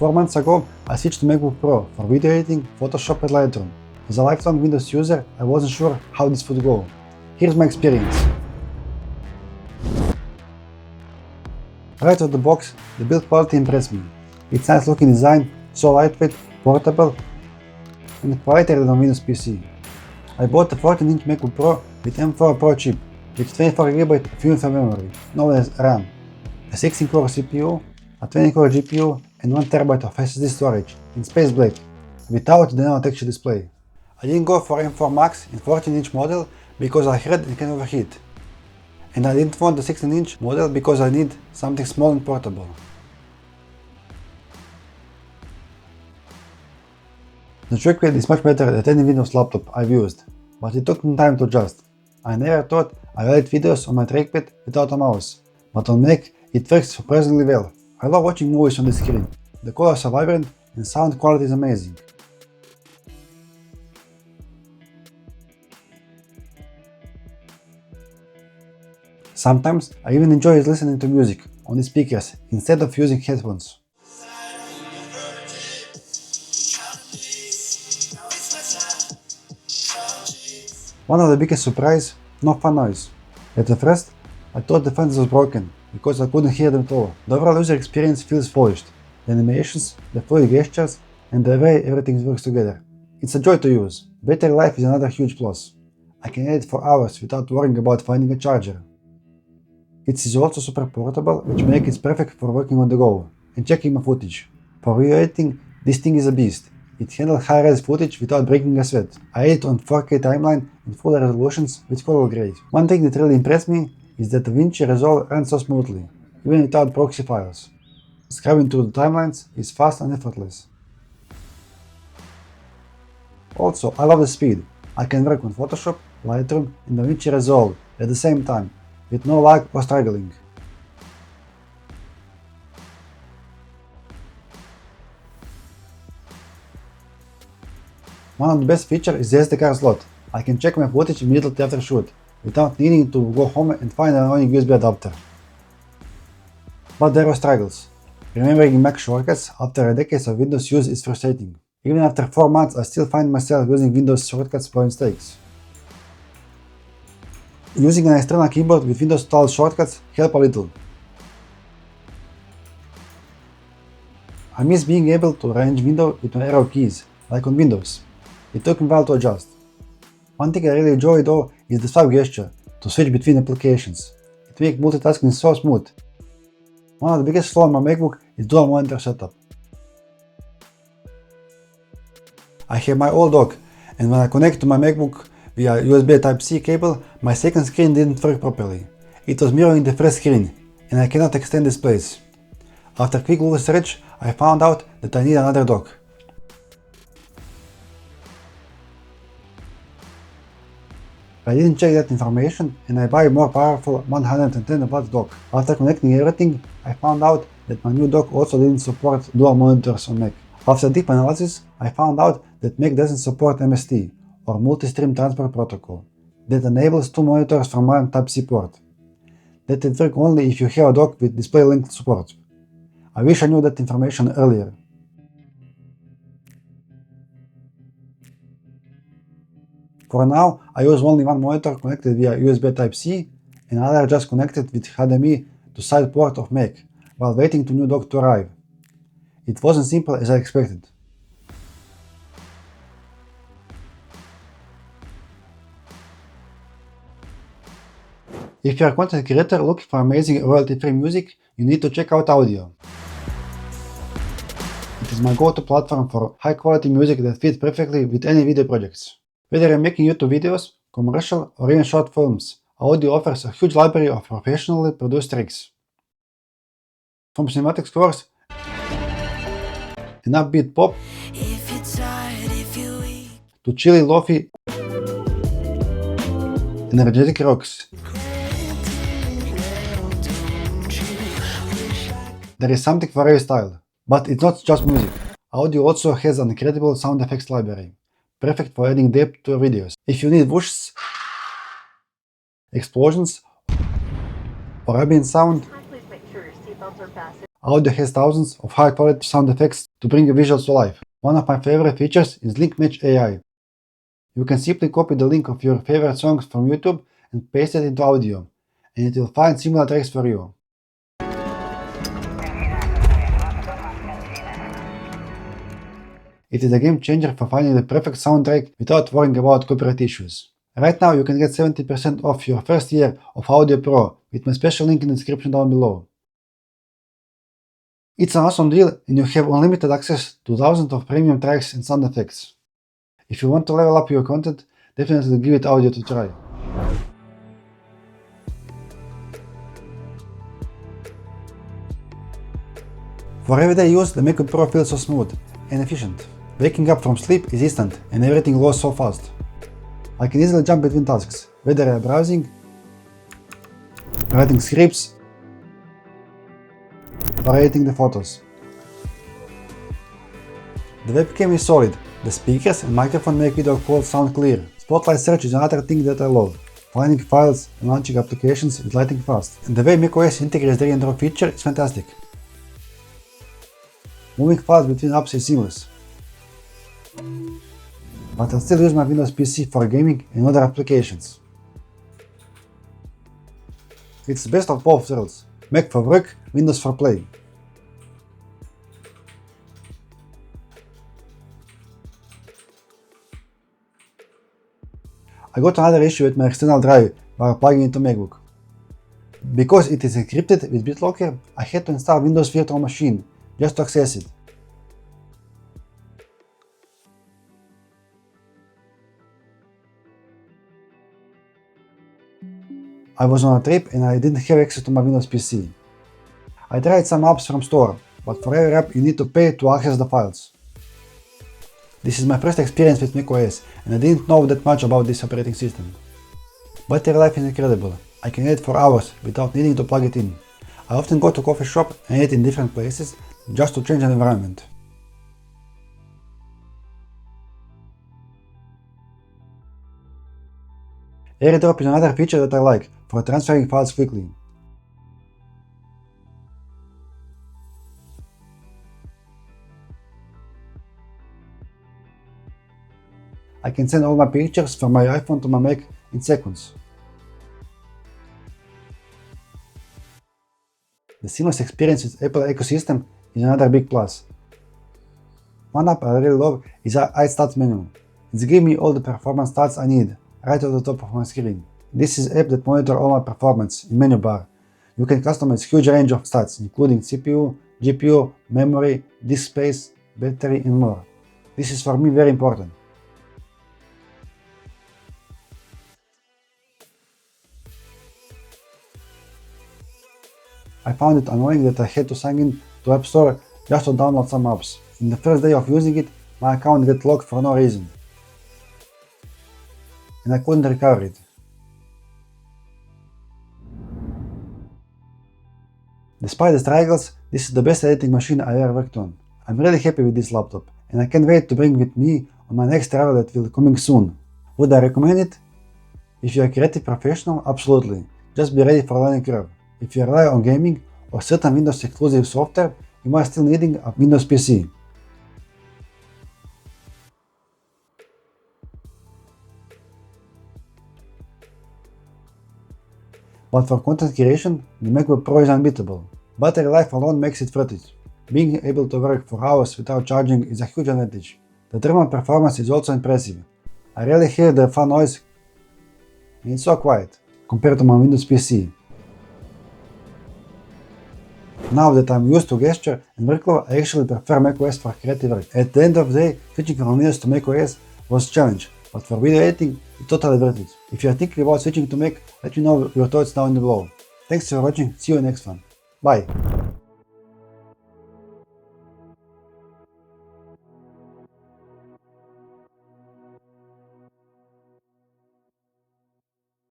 4 months ago, I switched to MacBook Pro for video editing, Photoshop and Lightroom. As a lifelong Windows user, I wasn't sure how this would go. Here's my experience. Right out of the box, the build quality impressed me. It's nice looking design, so lightweight, portable, and quieter than a Windows PC. I bought a 14-inch MacBook Pro with M4 Pro chip, with 24GB film memory, known as RAM, a 16-core CPU, a 20-core GPU, and 1TB of SSD storage in space black, without the nano-texture display. I didn't go for M4 Max in 14-inch model because I heard it can overheat. And I didn't want the 16-inch model because I need something small and portable. The trackpad is much better than any Windows laptop I've used, but it took me time to adjust. I never thought I'd edit videos on my trackpad without a mouse, but on Mac it works surprisingly well. I love watching movies on the screen. The colors are vibrant and sound quality is amazing. Sometimes I even enjoy listening to music on the speakers instead of using headphones. One of the biggest surprise, no fan noise. At the first, I thought the fans was broken because I couldn't hear them at all. The overall user experience feels polished. The animations, the fluid gestures, and the way everything works together. It's a joy to use. Battery life is another huge plus. I can edit for hours without worrying about finding a charger. It is also super portable, which makes it perfect for working on the go and checking my footage. For video editing, this thing is a beast. It handles high-res footage without breaking a sweat. I edit on 4K timeline in full resolutions with color grade. One thing that really impressed me is that DaVinci Resolve runs so smoothly, even without proxy files. Scrubbing through the timelines is fast and effortless. Also, I love the speed. I can work on Photoshop, Lightroom, and DaVinci Resolve at the same time, with no lag or struggling. One of the best features is the SD card slot. I can check my footage immediately after shoot, without needing to go home and find an annoying USB adapter. But there were struggles. Remembering Mac shortcuts after a decade of Windows use is frustrating. Even after 4 months, I still find myself using Windows shortcuts by mistakes. Using an external keyboard with Windows-style shortcuts help a little. I miss being able to arrange windows with my arrow keys, like on Windows. It took me a while to adjust. One thing I really enjoy though is the swipe gesture to switch between applications. It makes multitasking so smooth. One of the biggest flaws on my MacBook is dual monitor setup. I have my old dock, and when I connect to my MacBook via USB Type-C cable, my second screen didn't work properly. It was mirroring the first screen, and I cannot extend displays. After quick Google search, I found out that I need another dock. I didn't check that information, and I buy a more powerful 110W dock. After connecting everything, I found out that my new dock also didn't support dual monitors on Mac. After deep analysis, I found out that Mac doesn't support MST, or Multi-Stream Transport Protocol, that enables 2 monitors from one Type-C port. That will work only if you have a dock with display link support. I wish I knew that information earlier. For now, I use only one monitor connected via USB Type-C and another just connected with HDMI to side port of Mac, while waiting to new dock to arrive. It wasn't simple as I expected. If you are a content creator looking for amazing royalty-free music, you need to check out Audio. It is my go-to platform for high-quality music that fits perfectly with any video projects. Whether you're making YouTube videos, commercial, or even short films, Audio offers a huge library of professionally produced tracks. From cinematic scores and upbeat pop to chilly lofi energetic rocks. There is something for every style. But it's not just music. Audio also has an incredible sound effects library, perfect for adding depth to your videos. If you need whooshes, explosions, or ambient sound, Audio has thousands of high-quality sound effects to bring your visuals to life. One of my favorite features is Link Match AI. You can simply copy the link of your favorite songs from YouTube and paste it into audio, and it will find similar tracks for you. It is a game changer for finding the perfect soundtrack without worrying about copyright issues. Right now you can get 70% off your first year of Audio Pro with my special link in the description down below. It's an awesome deal and you have unlimited access to thousands of premium tracks and sound effects. If you want to level up your content, definitely give it Audio a try. For everyday use, the MacBook Pro feels so smooth and efficient. Waking up from sleep is instant and everything loads so fast. I can easily jump between tasks, whether I'm browsing, writing scripts, or editing the photos. The webcam is solid, the speakers and microphone make video calls sound clear. Spotlight search is another thing that I love. Finding files and launching applications is lightning fast. And the way macOS integrates the drag-and-drop feature is fantastic. Moving files between apps is seamless. But I'll still use my Windows PC for gaming and other applications. It's the best of both worlds. Mac for work, Windows for play. I got another issue with my external drive while plugging into MacBook. Because it is encrypted with BitLocker, I had to install Windows Virtual Machine just to access it. I was on a trip and I didn't have access to my Windows PC. I tried some apps from store, but for every app you need to pay to access the files. This is my first experience with macOS and I didn't know that much about this operating system. Battery life is incredible. I can edit for hours without needing to plug it in. I often go to coffee shop and eat in different places just to change an environment. AirDrop is another feature that I like for transferring files quickly. I can send all my pictures from my iPhone to my Mac in seconds. The seamless experience with Apple ecosystem is another big plus. One app I really love is iStats menu. It's giving me all the performance stats I need right at the top of my screen. This is an app that monitors all my performance in menu bar. You can customize huge range of stats including CPU, GPU, memory, disk space, battery and more. This is for me very important. I found it annoying that I had to sign in to App Store just to download some apps. In the first day of using it, my account got locked for no reason. And I couldn't recover it. Despite the struggles, this is the best editing machine I ever worked on. I'm really happy with this laptop, and I can't wait to bring it with me on my next travel that will be coming soon. Would I recommend it? If you're a creative professional, absolutely. Just be ready for a learning curve. If you rely on gaming or certain Windows exclusive software, you might still needing a Windows PC. But for content creation, the MacBook Pro is unbeatable. Battery life alone makes it worth it. Being able to work for hours without charging is a huge advantage. The thermal performance is also impressive. I rarely hear the fan noise, and it's so quiet compared to my Windows PC. Now that I'm used to gesture and workflow, I actually prefer macOS for creative work. At the end of the day, switching from Windows to macOS was a challenge, but for video editing, it's totally worth it. If you're thinking about switching to Mac, let me know your thoughts down below. Thanks for watching, see you next one. Bye!